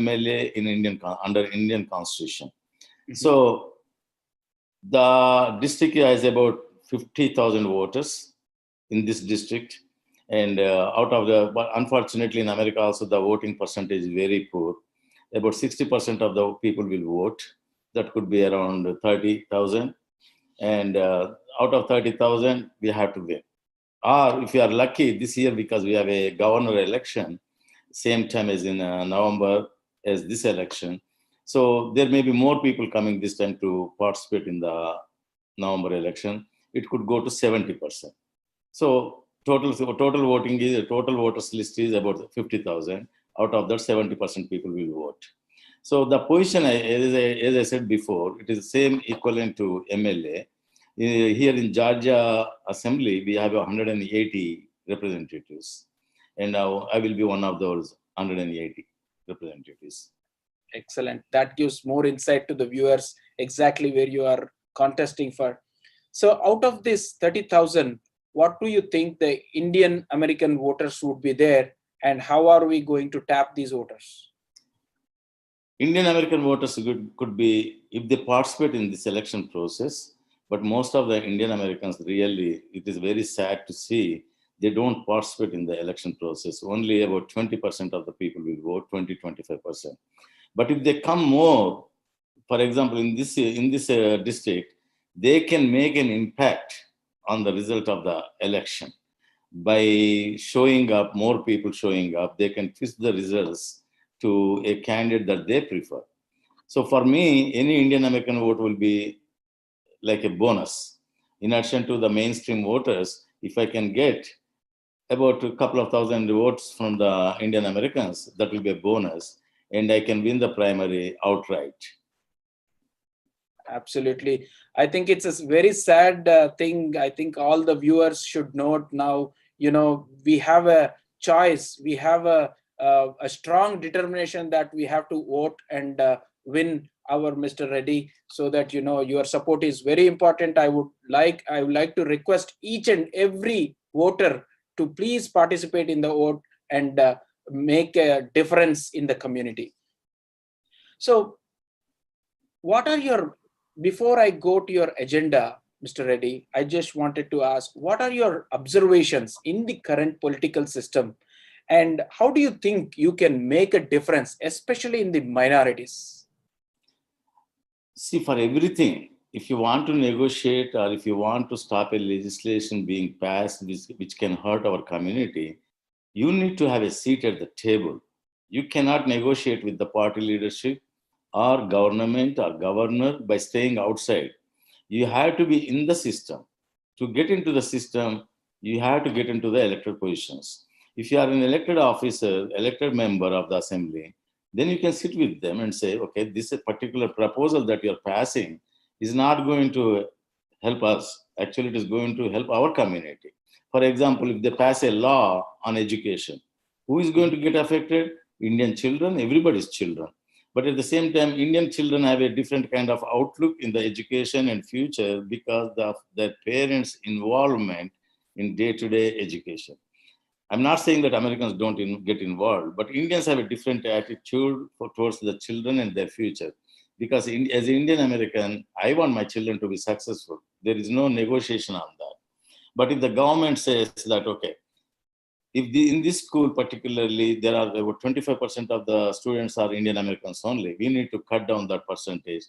MLA in under Indian Constitution. So the district has about 50,000 voters in this district. And but unfortunately in America also the voting percentage is very poor. About 60% of the people will vote. That could be around 30,000. And out of 30,000, we have to win. Or if you are lucky this year, because we have a governor election, same time as in November as this election. So there may be more people coming this time to participate in the November election. It could go to 70%. So total voting is, total voters list is about 50,000. Out of that, 70% people will vote. So the position, as I said before, it is same equivalent to MLA. Here in Georgia Assembly, we have 180 representatives. And now I will be one of those 180 representatives. Excellent. That gives more insight to the viewers exactly where you are contesting for. So out of this 30,000, what do you think the Indian American voters would be there, and how are we going to tap these voters? Indian American voters could be, if they participate in this election process, but most of the Indian Americans really, it is very sad to see, they don't participate in the election process. Only about 20% of the people will vote, 20-25%. But if they come more, for example, in this district, they can make an impact on the result of the election. By showing up, more people showing up, they can twist the results to a candidate that they prefer. So for me, any Indian American vote will be like a bonus. In addition to the mainstream voters, if I can get about a couple of thousand votes from the Indian Americans, that will be a bonus, and I can win the primary outright. Absolutely. I think it's a very sad thing. I think all the viewers should note now, we have a choice. We have a strong determination that we have to vote and win our Mr. Reddy, so that, your support is very important. I would like to request each and every voter to please participate in the vote and make a difference in the community. So before I go to your agenda, Mr. Reddy, I just wanted to ask, what are your observations in the current political system, and how do you think you can make a difference, especially in the minorities? See, for everything, if you want to negotiate or if you want to stop a legislation being passed which can hurt our community, you need to have a seat at the table. You cannot negotiate with the party leadership or government or governor by staying outside. You have to be in the system. To get into the system, you have to get into the elected positions. If you are an elected officer, elected member of the assembly, then you can sit with them and say, okay, this particular proposal that you're passing is not going to help us. Actually, it is going to help our community. For example, if they pass a law on education, who is going to get affected? Indian children, everybody's children. But at the same time, Indian children have a different kind of outlook in the education and future because of their parents' involvement in day-to-day education. I'm not saying that Americans don't get involved, but Indians have a different attitude towards the children and their future. Because as an Indian American, I want my children to be successful. There is no negotiation on that. But if the government says that, okay, if in this school particularly, there are about 25% of the students are Indian Americans only, we need to cut down that percentage.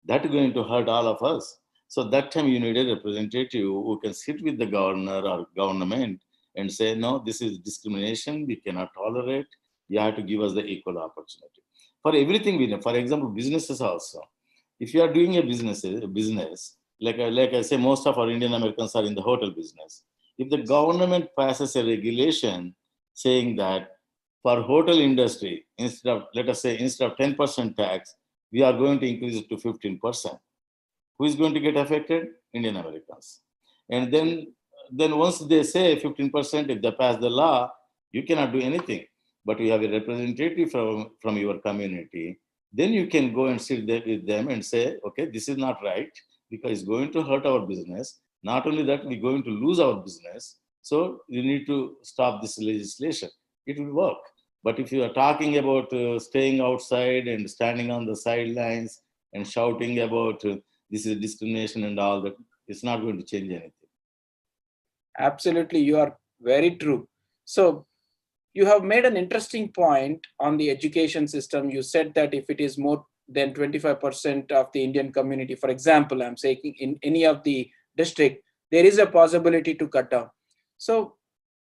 That is going to hurt all of us. So that time you need a representative who can sit with the governor or government and say, no, this is discrimination, we cannot tolerate, you have to give us the equal opportunity. For everything we know, for example, businesses also. If you are doing a business, like I say, most of our Indian Americans are in the hotel business. If the government passes a regulation saying that for hotel industry, instead of 10% tax, we are going to increase it to 15%. Who is going to get affected? Indian Americans. And then once they say 15%, if they pass the law, you cannot do anything. But you have a representative from your community, then you can go and sit there with them and say, okay, this is not right because it's going to hurt our business. Not only that, we're going to lose our business. So you need to stop this legislation. It will work. But if you are talking about staying outside and standing on the sidelines and shouting about this is discrimination and all that, it's not going to change anything. Absolutely, you are very true. So you have made an interesting point on the education system. You said that if it is more than 25% of the Indian community, for example, I'm saying in any of the district, there is a possibility to cut down. So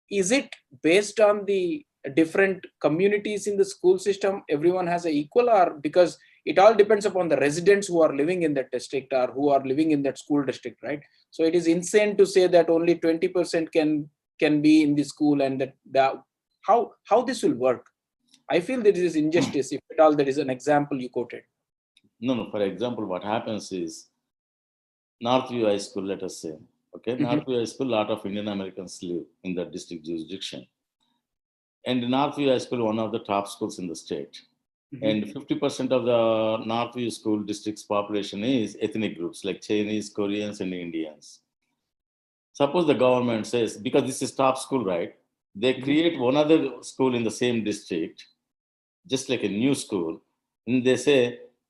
is it based on the different communities in the school system? Everyone has a equal, or because it all depends upon the residents who are living in that district or who are living in that school district, right? So it is insane to say that only 20% can be in the school, and that how this will work. I feel that it is injustice if at all there is an example you quoted. No, no. For example, what happens is Northview High School, let us say, okay, Mhm. Northview High School, a lot of Indian Americans live in the district jurisdiction. And Northview High School, one of the top schools in the state. Mhm. And 50% of the Northview School district's population is ethnic groups like Chinese, Koreans, and Indians. Suppose the government says, because this is top school, right? They Mhm. create one other school in the same district, just like a new school, and they say,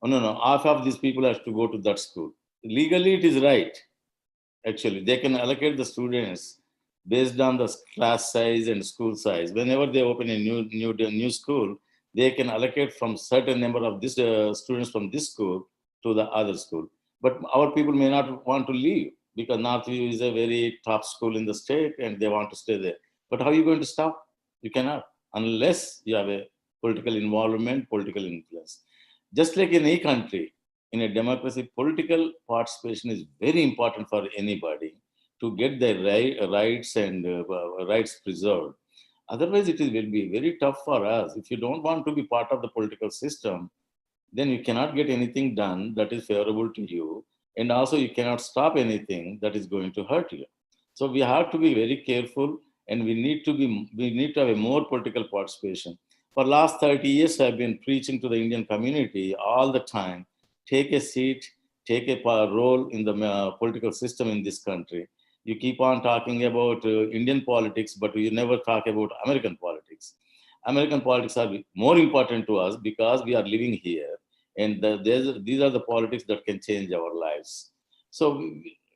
oh, no, no, half of these people have to go to that school. Legally, it is right. Actually, they can allocate the students based on the class size and school size. Whenever they open a new school, they can allocate from certain number of this students from this school to the other school. But our people may not want to leave because Northview is a very top school in the state and they want to stay there. But how are you going to stop? You cannot unless you have a political involvement, political influence. Just like in any country, in a democracy, political participation is very important for anybody to get their rights and rights preserved. Otherwise, will be very tough for us. If you don't want to be part of the political system, then you cannot get anything done that is favorable to you. And also, you cannot stop anything that is going to hurt you. So we have to be very careful, and we need to have a more political participation. For last 30 years, I've been preaching to the Indian community all the time. Take a seat, take a role in the political system in this country. You keep on talking about Indian politics, but you never talk about American politics. American politics are more important to us because we are living here, and these are the politics that can change our lives. So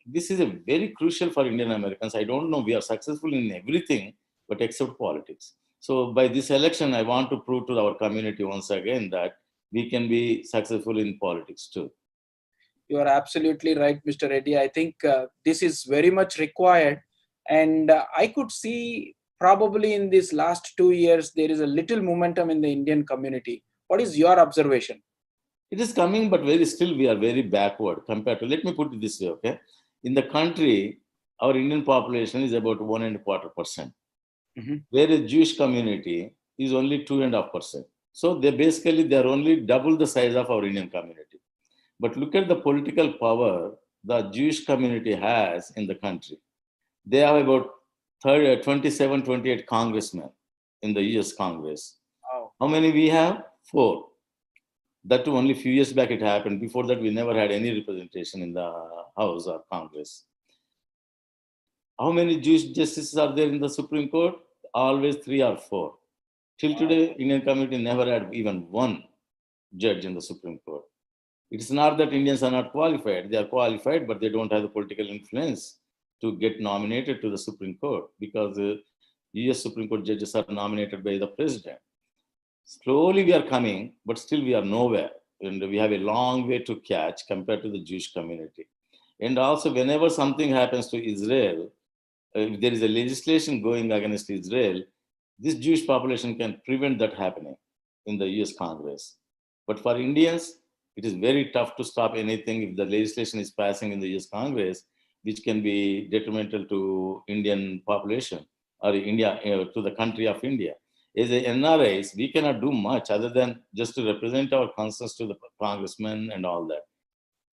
this is a very crucial for Indian Americans. I don't know we are successful in everything, but except politics. So by this election, I want to prove to our community once again that we can be successful in politics too. You are absolutely right, Mr. Reddy. I think this is very much required. And I could see probably in these last 2 years, there is a little momentum in the Indian community. What is your observation? It is coming, but very still we are very backward compared to. Let me put it this way, okay? In the country, our Indian population is about 1.25%, Mhm. where a Jewish community is only 2.5%. So they are only double the size of our Indian community. But look at the political power the Jewish community has in the country. They have about 27, 28 congressmen in the US Congress. Oh, How many we have? Four. That too, only a few years back it happened. Before that, we never had any representation in the House or Congress. How many Jewish justices are there in the Supreme Court? Always three or four. Till wow. today, Indian community never had even one judge in the Supreme Court. It's not that Indians are not qualified. They are qualified, but they don't have the political influence to get nominated to the Supreme Court because US Supreme Court judges are nominated by the president. Slowly we are coming, but still we are nowhere. And we have a long way to catch compared to the Jewish community. And also, whenever something happens to Israel, if there is a legislation going against Israel, this Jewish population can prevent that happening in the US Congress. But for Indians, it is very tough to stop anything if the legislation is passing in the US Congress, which can be detrimental to Indian population or India, to the country of India. As a NRIs, we cannot do much other than just to represent our concerns to the congressmen and all that.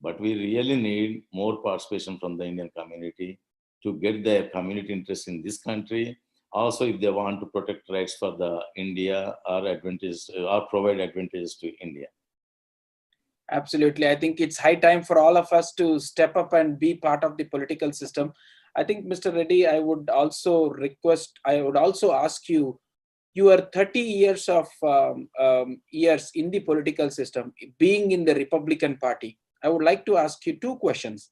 But we really need more participation from the Indian community to get their community interest in this country. Also, if they want to protect rights for the India or advantage or provide advantages to India. Absolutely. I think it's high time for all of us to step up and be part of the political system. I think, Mr. Reddy, I would also ask you, your 30 years of years in the political system, being in the Republican Party, I would like to ask you two questions.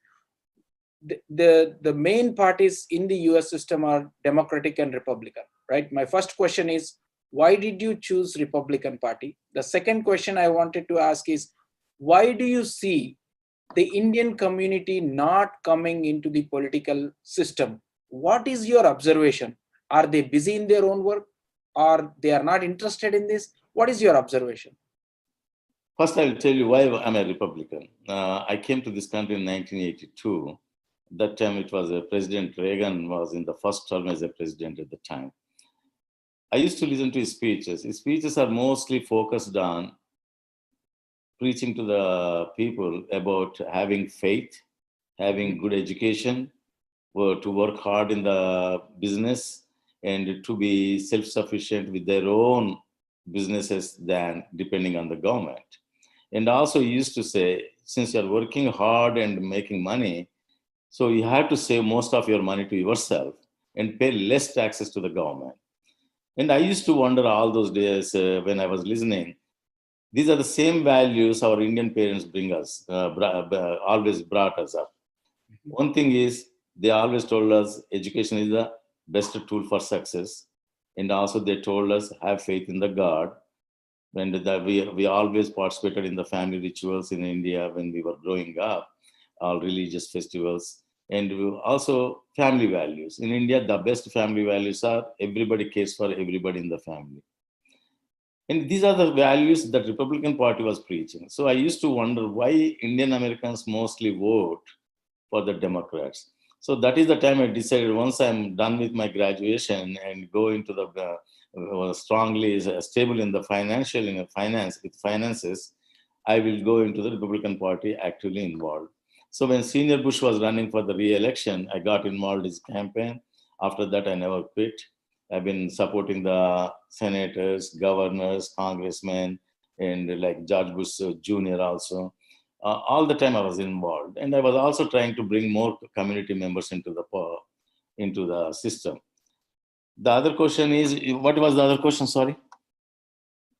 The main parties in the US system are Democratic and Republican, right? My first question is, why did you choose Republican Party? The second question I wanted to ask is, why do you see the Indian community not coming into the political system? What is your observation? Are they busy in their own work, or they are not interested in this? What is your observation? First, I will tell you why I'm a Republican. I came to this country in 1982. That time it was President Reagan was in the first term as a president at the time. I used to listen to his speeches. His speeches are mostly focused on preaching to the people about having faith, having good education, to work hard in the business, and to be self-sufficient with their own businesses than depending on the government. And also he used to say, since you're working hard and making money, so you have to save most of your money to yourself and pay less taxes to the government. And I used to wonder all those days when I was listening, these are the same values our Indian parents bring us, always brought us up. One thing is, they always told us education is the best tool for success. And also they told us, have faith in the God. And that we always participated in the family rituals in India when we were growing up, all religious festivals. And also family values. In India, the best family values are everybody cares for everybody in the family. And these are the values that Republican Party was preaching. So I used to wonder why Indian Americans mostly vote for the Democrats. So that is the time I decided, once I'm done with my graduation and go into the strongly stable in the financial, in finance, with finances, I will go into the Republican Party actively involved. So when Senior Bush was running for the re-election, I got involved in his campaign. After that, I never quit. I've been supporting the senators, governors, congressmen, and like George Bush Jr. also. All the time I was involved, and I was also trying to bring more community members into the system. The other question is, what was the other question? Sorry.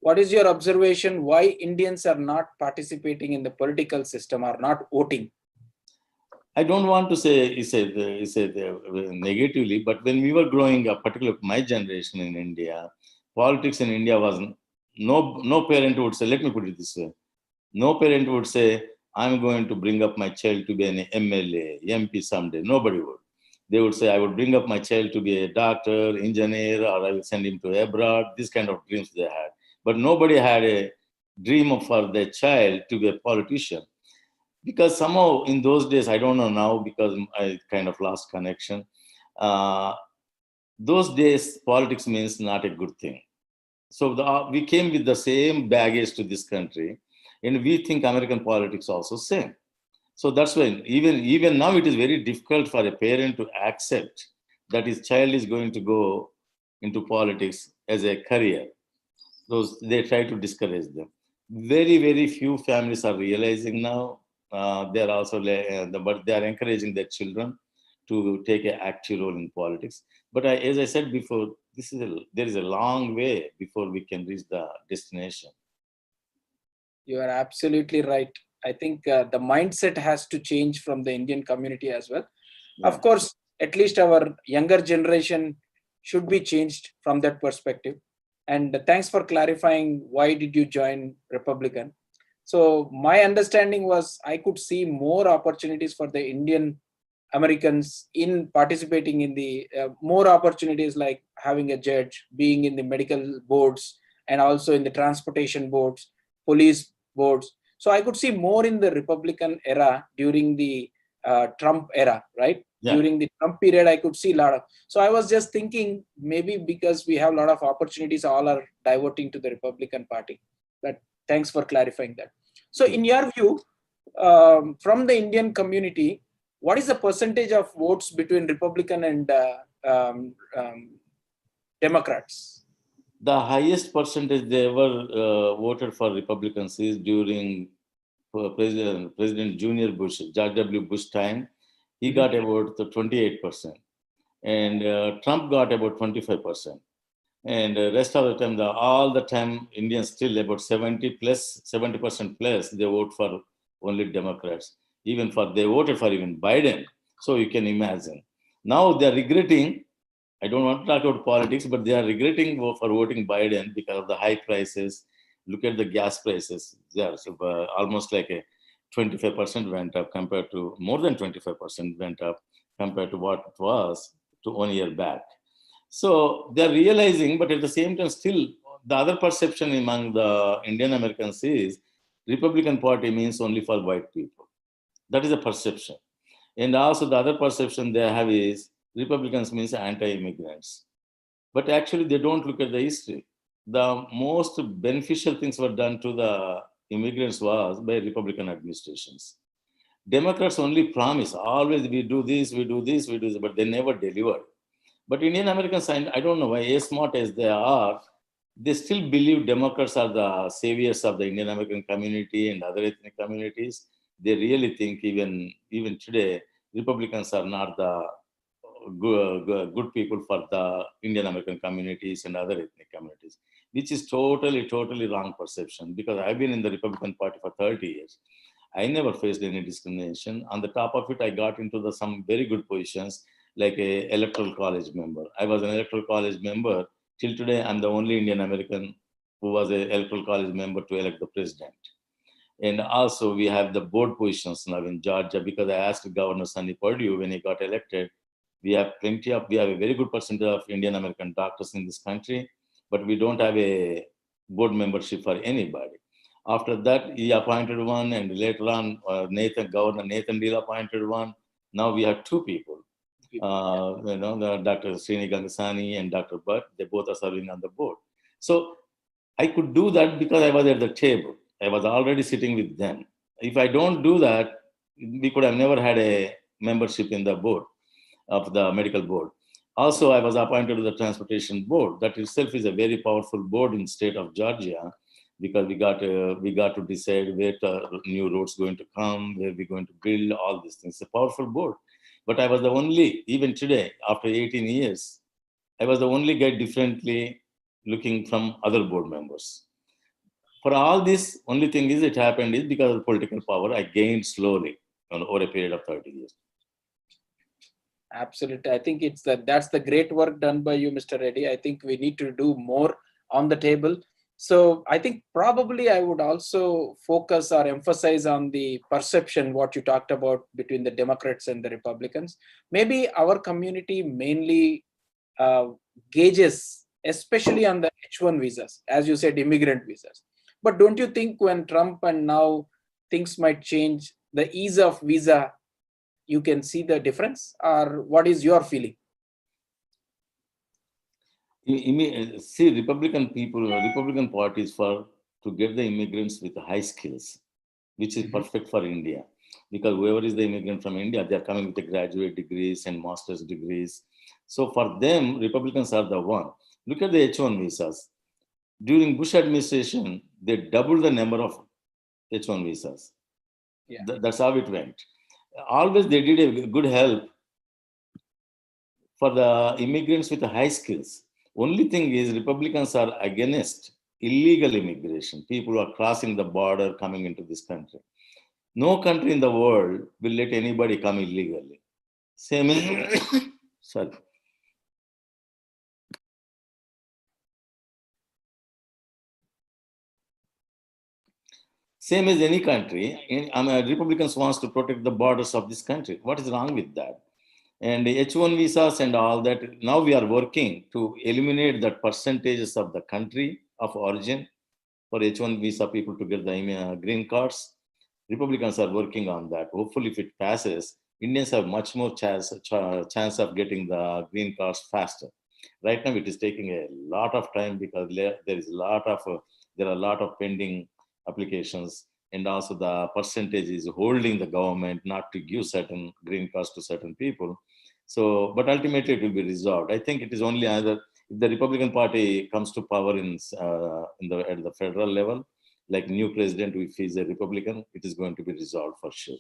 What is your observation? Why Indians are not participating in the political system or not voting? I don't want to say negatively, but when we were growing up, particularly my generation in India, politics in India was no parent would say. Let me put it this way: no parent would say, "I'm going to bring up my child to be an MLA, MP someday." Nobody would. They would say, "I would bring up my child to be a doctor, engineer, or I will send him to abroad." This kind of dreams they had, but nobody had a dream for their child to be a politician. Because somehow in those days, I don't know now because I kind of lost connection. Uh, those days, politics means not a good thing. So we came with the same baggage to this country, and we think American politics also same. So that's why even now it is very difficult for a parent to accept that his child is going to go into politics as a career. Those they try to discourage them. Very few families are realizing now. They are also but they are encouraging their children to take an active role in politics. But as I said before, there is a long way before we can reach the destination. You are absolutely right. I think the mindset has to change from the Indian community as well. Yeah. Of course, at least our younger generation should be changed from that perspective. And thanks for clarifying why did you join Republican. So my understanding was I could see more opportunities for the Indian Americans in participating in the more opportunities, like having a judge, being in the medical boards, and also in the transportation boards, police boards. So I could see more in the Republican era during the Trump era, right? Yeah. During the Trump period, I could see a lot of. So I was just thinking maybe because we have a lot of opportunities, all are diverting to the Republican Party. But thanks for clarifying that. So in your view, from the Indian community, what is the percentage of votes between Republican and Democrats? The highest percentage they ever voted for Republicans is during President Junior Bush, George W. Bush time. He got about 28%, and Trump got about 25%. And rest of the time, all the time, Indians still about 70% plus, they vote for only Democrats. Even for, they voted for even Biden. So you can imagine. Now they're regretting. I don't want to talk about politics, but they are regretting for voting Biden because of the high prices. Look at the gas prices. They are almost like a 25% went up compared to, more than 25% went up compared to what it was to 1 year back. So they're realizing, but at the same time, still the other perception among the Indian Americans is Republican Party means only for white people. That is a perception. And also the other perception they have is Republicans means anti-immigrants. But actually they don't look at the history. The most beneficial things were done to the immigrants was by Republican administrations. Democrats only promise, always we do this, we do this, we do this, but they never delivered. But Indian Americans, I don't know why, as smart as they are, they still believe Democrats are the saviors of the Indian American community and other ethnic communities. They really think even today, Republicans are not the good people for the Indian American communities and other ethnic communities, which is totally wrong perception. Because I've been in the Republican Party for 30 years. I never faced any discrimination. On the top of it, I got into some very good positions like a electoral college member. I was an electoral college member. Till today, I'm the only Indian American who was an electoral college member to elect the president. And also, we have the board positions now in Georgia because I asked Governor Sonny Perdue when he got elected. We have a very good percentage of Indian American doctors in this country, but we don't have a board membership for anybody. After that, he appointed one, and later on, Governor Nathan Deal appointed one. Now we have two people. Dr. Srini Gangasani and Dr. Bhatt, they both are serving on the board. So I could do that because I was at the table. I was already sitting with them. If I don't do that, we could have never had a membership in the board of the medical board. Also, I was appointed to the transportation board. That itself is a very powerful board in state of Georgia because we got to decide where the new roads going to come, where we're going to build, all these things. It's a powerful board. But I was the only, even today, after 18 years, I was the only guy differently looking from other board members. For all this, only thing is it happened is because of political power, I gained slowly over a period of 30 years. Absolutely. I think that's the great work done by you, Mr. Reddy. I think we need to do more on the table. So I think probably I would also focus or emphasize on the perception, what you talked about between the Democrats and the Republicans. Maybe our community mainly gauges, especially on the H1 visas, as you said, immigrant visas. But don't you think when Trump and now things might change, the ease of visa, you can see the difference? Or what is your feeling? See, Republican Party is for to get the immigrants with high skills, which is perfect for India. Because whoever is the immigrant from India, they are coming with the graduate degrees and master's degrees. So for them, Republicans are the one. Look at the H1 visas. During Bush administration, they doubled the number of H1 visas. Yeah. That's how it went. Always they did a good help for the immigrants with the high skills. Only thing is Republicans are against illegal immigration, people who are crossing the border coming into this country. No country in the world will let anybody come illegally. Same as, sorry. Same as any country, Republicans wants to protect the borders of this country. What is wrong with that? And the H1 visas and all that, now we are working to eliminate the percentages of the country of origin for H1 visa people to get the green cards. Republicans are working on that. Hopefully, if it passes, Indians have much more chance of getting the green cards faster. Right now, it is taking a lot of time because there are a lot of pending applications, and also the percentage is holding the government not to give certain green cards to certain people. So, but ultimately it will be resolved. I think it is only either if the Republican Party comes to power at the federal level, like new president, if he's a Republican, it is going to be resolved for sure.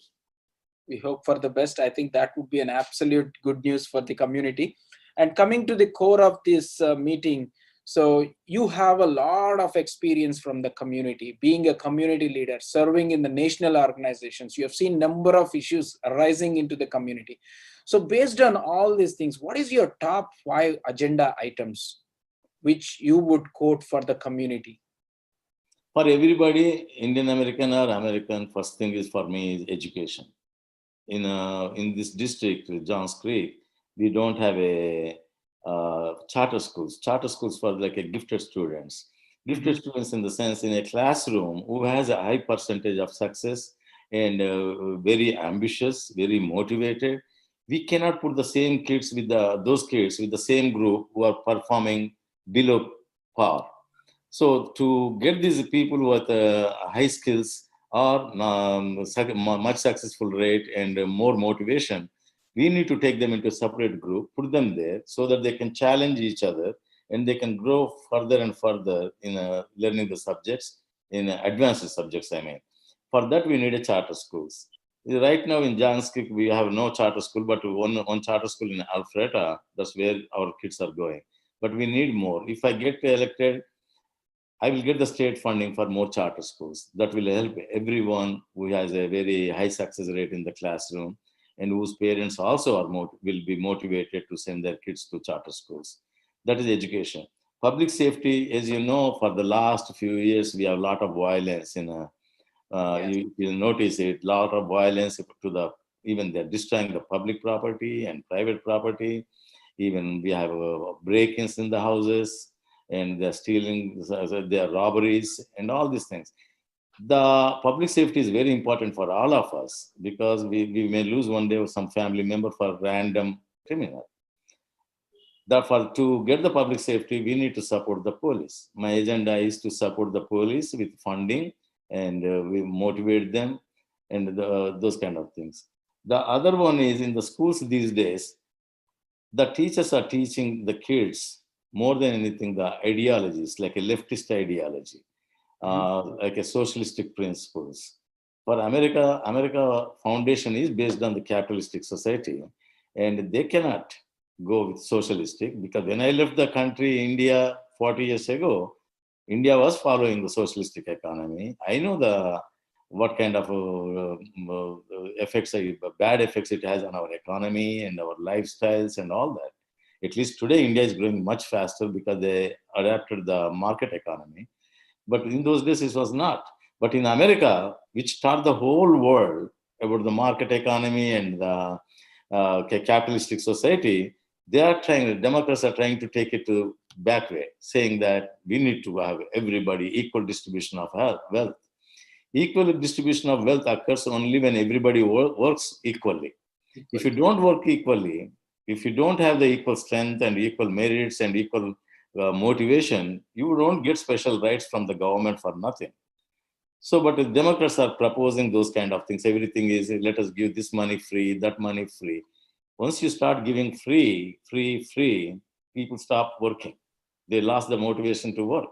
We hope for the best. I think that would be an absolute good news for the community. And coming to the core of this meeting, So you have a lot of experience from the community, being a community leader, serving in the national organizations. You have seen number of issues arising into the community. So based on all these things, what is your top 5 agenda items which you would quote for the community? For everybody, Indian American or American, first thing is for me is education. In this district, Johns Creek, we don't have a charter schools. Charter schools for like a gifted students. Gifted students in the sense in a classroom who has a high percentage of success and very ambitious, very motivated. We cannot put the same kids with those kids with the same group who are performing below par. So to get these people with high skills or much successful rate and more motivation, we need to take them into a separate group, put them there so that they can challenge each other and they can grow further and further in learning the subjects, in advanced subjects, I mean. For that, we need a charter schools. Right now in Janskik, we have no charter school, but one charter school in Alpharetta, that's where our kids are going. But we need more. If I get elected, I will get the state funding for more charter schools. That will help everyone who has a very high success rate in the classroom and whose parents also will be motivated to send their kids to charter schools. That is education. Public safety, as you know, for the last few years, we have a lot of violence in Yes. you'll notice it, lot of violence to the, even they're destroying the public property and private property. Even we have break-ins in the houses and they're stealing, there are robberies and all these things. The public safety is very important for all of us because we may lose one day some family member for random criminal. Therefore, to get the public safety, we need to support the police. My agenda is to support the police with funding and we motivate them and those kind of things. The other one is in the schools these days, the teachers are teaching the kids more than anything the ideologies, like a leftist ideology, like a socialistic principles. For America, America foundation is based on the capitalistic society, and they cannot go with socialistic because when I left the country, India, 40 years ago, India was following the socialistic economy. I know the what kind of effects, bad effects it has on our economy and our lifestyles and all that. At least today, India is growing much faster because they adapted the market economy. But in those days, it was not. But in America, which taught the whole world about the market economy and the capitalistic society, they are trying, the Democrats are trying to take it to back way, saying that we need to have everybody equal distribution of wealth. Equal distribution of wealth occurs only when everybody works equally. If you don't work equally, if you don't have the equal strength and equal merits and equal motivation, you don't get special rights from the government for nothing. So, but the Democrats are proposing those kind of things. Everything is let us give this money free, that money free. Once you start giving free, people stop working. They lost the motivation to work.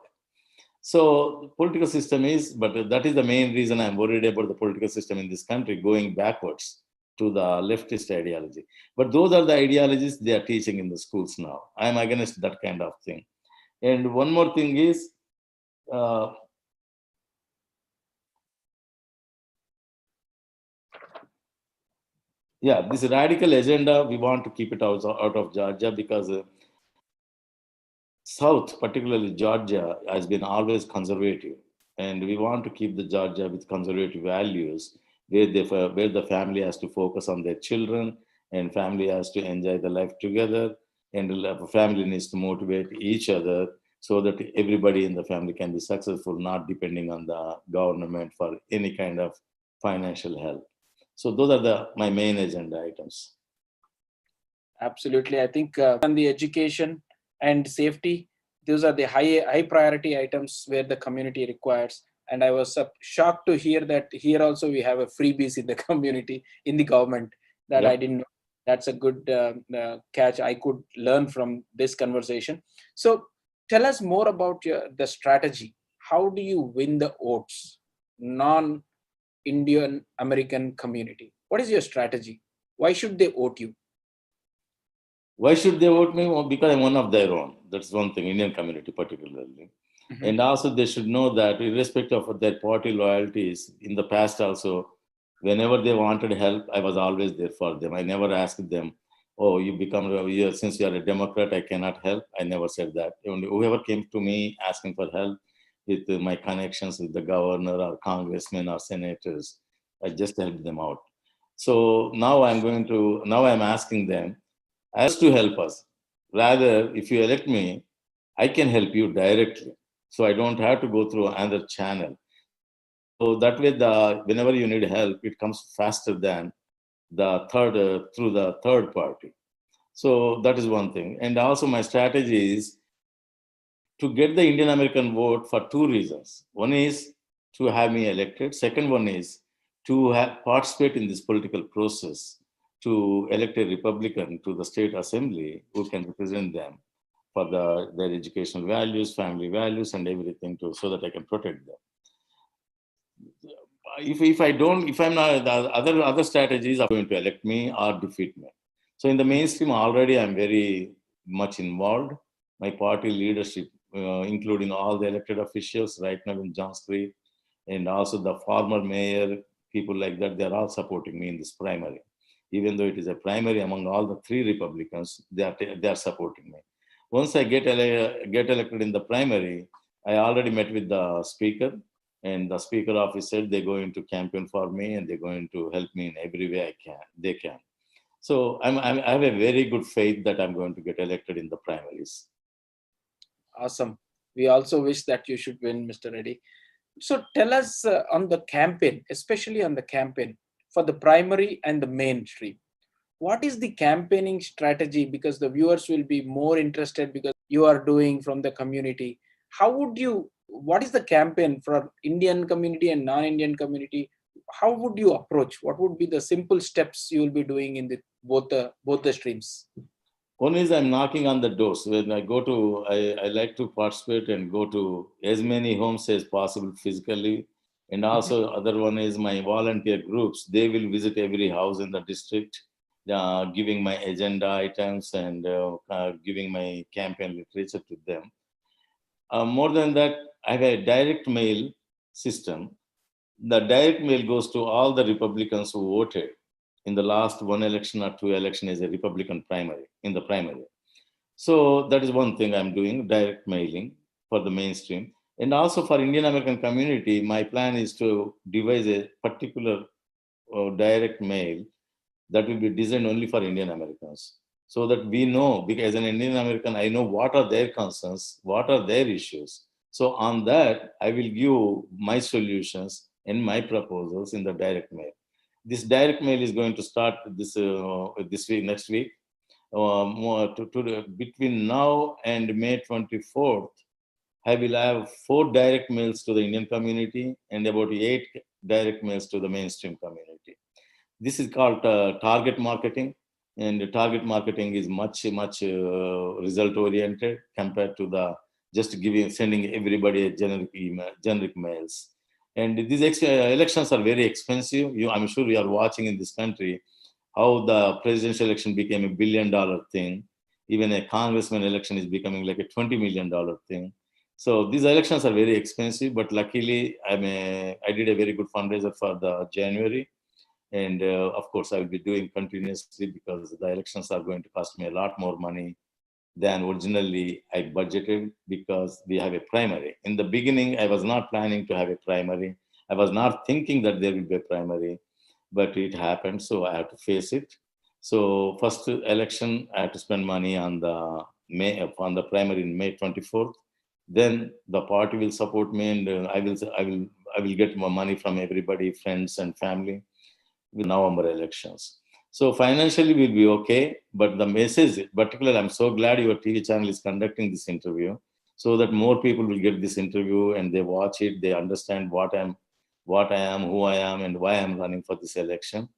So the political system is, but that is the main reason I'm worried about the political system in this country going backwards to the leftist ideology. But those are the ideologies they are teaching in the schools now. I'm against that kind of thing. And one more thing is, uh, yeah, this radical agenda, we want to keep it out of Georgia because South, particularly Georgia, has been always conservative, and we want to keep the Georgia with conservative values, where the family has to focus on their children, and family has to enjoy the life together, and the family needs to motivate each other so that everybody in the family can be successful, not depending on the government for any kind of financial help. So those are my main agenda items. Absolutely. I think on the education and safety, those are the high priority items where the community requires. And I was shocked to hear that here also we have a freebies in the community, in the government, that I Yep. didn't know. That's a good catch I could learn from this conversation. So tell us more about the strategy. How do you win the votes, non-Indian American community? What is your strategy? Why should they vote you? Why should they vote me? Well, because I'm one of their own. That's one thing, Indian community particularly. Mhm. And also they should know that irrespective of their party loyalties, in the past also, whenever they wanted help, I was always there for them. I never asked them, oh, since you are a Democrat, I cannot help. I never said that. Only whoever came to me asking for help with my connections with the governor or congressmen or senators, I just helped them out. So now I'm asking them as to help us. Rather, if you elect me, I can help you directly. So I don't have to go through another channel. So that way, whenever you need help, it comes faster than through the third party. So that is one thing. And also my strategy is to get the Indian American vote for two reasons. One is to have me elected. Second one is to participate in this political process to elect a Republican to the state assembly who can represent them for their educational values, family values, and everything so that I can protect them. If I don't, if I'm not, the other strategies are going to elect me or defeat me. So in the mainstream already I'm very much involved. My party leadership, including all the elected officials right now in John Street, and also the former mayor, people like that, they're all supporting me in this primary. Even though it is a primary among all the three Republicans, they are supporting me. Once I get elected in the primary, I already met with the speaker, and the speaker office said they're going to campaign for me and they're going to help me in every way they can. So I have a very good faith that I'm going to get elected in the primaries. Awesome. We also wish that you should win, Mr. Reddy. So tell us on the campaign, especially on the campaign for the primary and the mainstream. What is the campaigning strategy? Because the viewers will be more interested because you are doing from the community. What is the campaign for Indian community and non-Indian community? How would you approach? What would be the simple steps you will be doing in both the streams? One is I'm knocking on the doors. When I like to participate and go to as many homes as possible physically. And Mhm. also other one is my volunteer groups. They will visit every house in the district, giving my agenda items and giving my campaign literature to them. More than that, I have a direct mail system. The direct mail goes to all the Republicans who voted in the last one election or two election as a Republican primary in the primary. So that is one thing I'm doing, direct mailing for the mainstream. And also for Indian American community, my plan is to devise a particular direct mail that will be designed only for Indian Americans. So that we know, because as an Indian American, I know what are their concerns, what are their issues. So on that, I will give my solutions and my proposals in the direct mail. This direct mail is going to start this week, next week. Between now and May 24th, I will have 4 direct mails to the Indian community and about 8 direct mails to the mainstream community. This is called target marketing, and target marketing is much result oriented compared to the just sending everybody a generic email, generic mails. And these elections are very expensive. I'm sure you are watching in this country how the presidential election became a $1 billion thing. Even a congressman election is becoming like a $20 million thing. So these elections are very expensive, but luckily I did a very good fundraiser for the January, and of course, I will be doing continuously because the elections are going to cost me a lot more money than originally I budgeted because we have a primary. In the beginning, I was not planning to have a primary. I was not thinking that there will be a primary, but it happened, so I have to face it. So first election, I had to spend money on the primary in May 24th. Then the party will support me, and I will get more money from everybody, friends and family with November elections. So financially we'll be okay, but the message, particularly, I'm so glad your TV channel is conducting this interview so that more people will get this interview and they watch it, they understand what I am, who I am, and why I'm running for this election.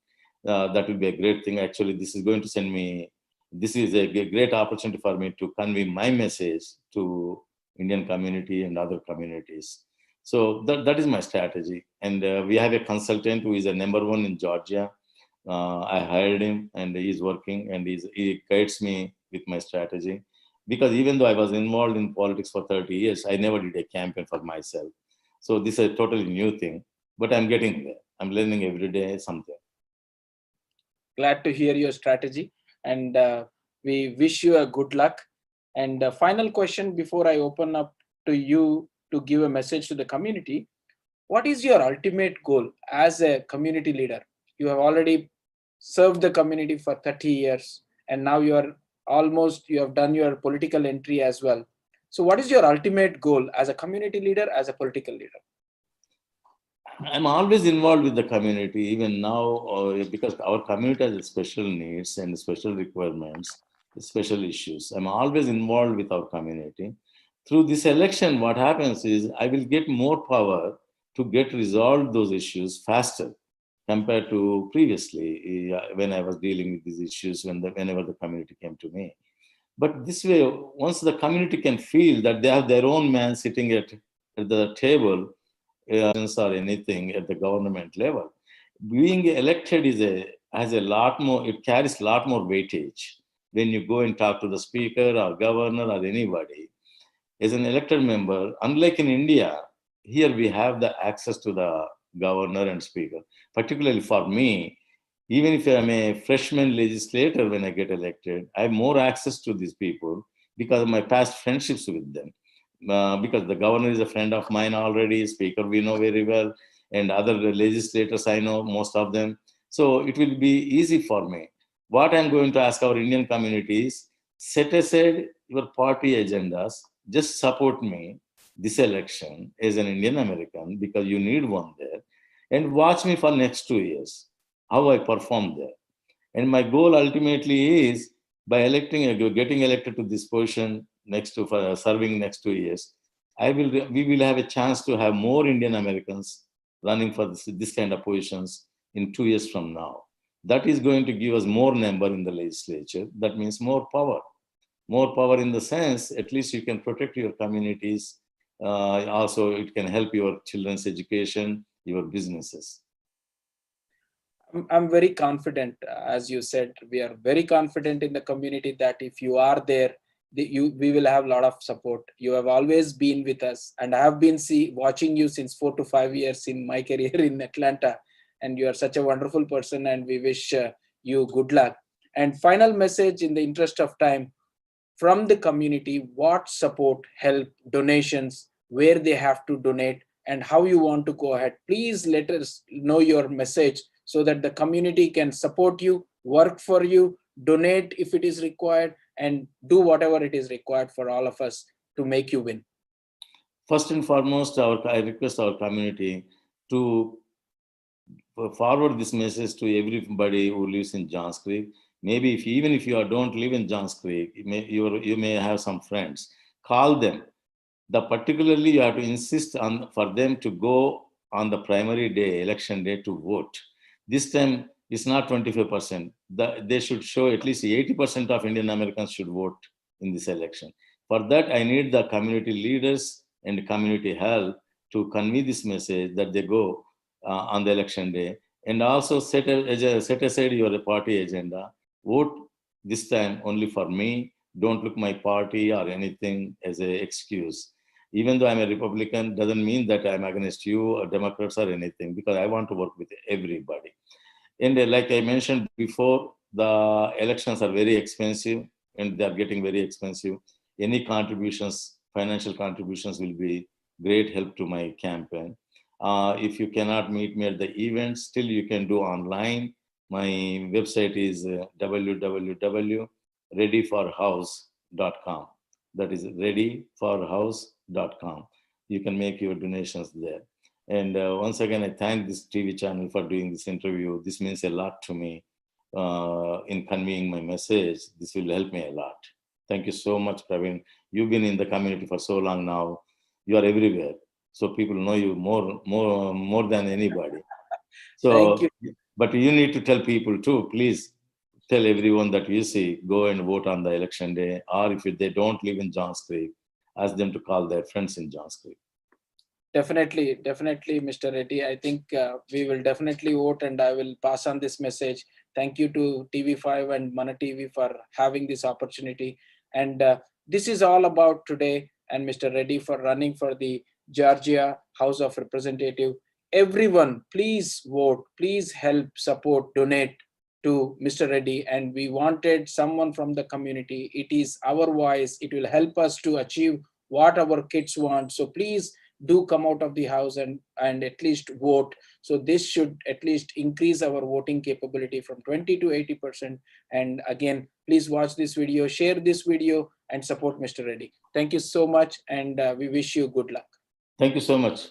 That will be a great thing. Actually, this is a great opportunity for me to convey my message to Indian community and other communities. So that is my strategy. And we have a consultant who is a number one in Georgia. I hired him and he's working and he guides me with my strategy. Because even though I was involved in politics for 30 years, I never did a campaign for myself. So this is a totally new thing, but I'm getting there. I'm learning every day something. Glad to hear your strategy, and we wish you a good luck. And final question before I open up to you to give a message to the community. What is your ultimate goal as a community leader? You have already served the community for 30 years, and now you have done your political entry as well. So what is your ultimate goal as a community leader, as a political leader? I'm always involved with the community, even now, because our community has special needs and special requirements, special issues. I'm always involved with our community. Through this election, what happens is I will get more power to get resolved those issues faster compared to previously when I was dealing with these issues whenever the community came to me. But this way, once the community can feel that they have their own man sitting at the table, or anything at the government level, being elected has a lot more, it carries a lot more weightage when you go and talk to the speaker or governor or anybody. As an elected member, unlike in India, here we have the access to the governor and speaker. Particularly for me, even if I'm a freshman legislator when I get elected, I have more access to these people because of my past friendships with them. Because the governor is a friend of mine already, speaker we know very well, and other legislators I know most of them. So it will be easy for me. What I'm going to ask our Indian communities, set aside your party agendas, just support me this election as an Indian American because you need one there, and watch me for next 2 years, how I perform there. And my goal ultimately is by getting elected to this position next to for serving next 2 years, we will have a chance to have more Indian Americans running for this kind of positions in 2 years from now. That is going to give us more number in the legislature. That means more power. More power in the sense, at least you can protect your communities. Also, it can help your children's education, your businesses. I'm very confident, as you said, we are very confident in the community that if you are there, we will have a lot of support. You have always been with us, and I have been watching you since 4 to 5 years in my career in Atlanta, and you are such a wonderful person, and we wish you good luck. And final message in the interest of time from the community: what support, help, donations, where they have to donate, and how you want to go ahead. Please let us know your message so that the community can support you, work for you, donate if it is required, and do whatever it is required for all of us to make you win. First and foremost, I request our community to forward this message to everybody who lives in Johns Creek. Maybe even if don't live in Johns Creek, you may have some friends. Call them. Particularly, you have to insist on for them to go on the primary day, election day, to vote. This time, it's not 25%. They should show at least 80% of Indian Americans should vote in this election. For that, I need the community leaders and community help to convey this message that they go on the election day, and also set aside your party agenda. Vote this time only for me. Don't look my party or anything as an excuse. Even though I'm a Republican, doesn't mean that I'm against you or Democrats or anything, because I want to work with everybody. And like I mentioned before, the elections are very expensive and they're getting very expensive. Any contributions, financial contributions will be great help to my campaign. If you cannot meet me at the event, still you can do online. My website is www.readyforhouse.com. That is readyforhouse.com. You can make your donations there. And once again, I thank this TV channel for doing this interview. This means a lot to me in conveying my message. This will help me a lot. Thank you so much, Praveen. You've been in the community for so long now. You are everywhere. So people know you more than anybody. Thank So, you. but you need to tell people too, please tell everyone that you see, go and vote on the election day. Or if they don't live in Johns Creek, ask them to call their friends in Johns Creek. Definitely, definitely, Mr. Reddy. I think we will definitely vote, and I will pass on this message. Thank you to TV5 and Mana TV for having this opportunity. And this is all about today. And Mr. Reddy for running for the Georgia House of Representative. Everyone, please vote. Please help, support, donate to Mr. Reddy. And we wanted someone from the community. It is our voice. It will help us to achieve what our kids want. So please do come out of the house and at least vote. So this should at least increase our voting capability from 20 to 80%. And again, please watch this video, share this video, and support Mr. Reddy. Thank you so much, and we wish you good luck. Thank you so much.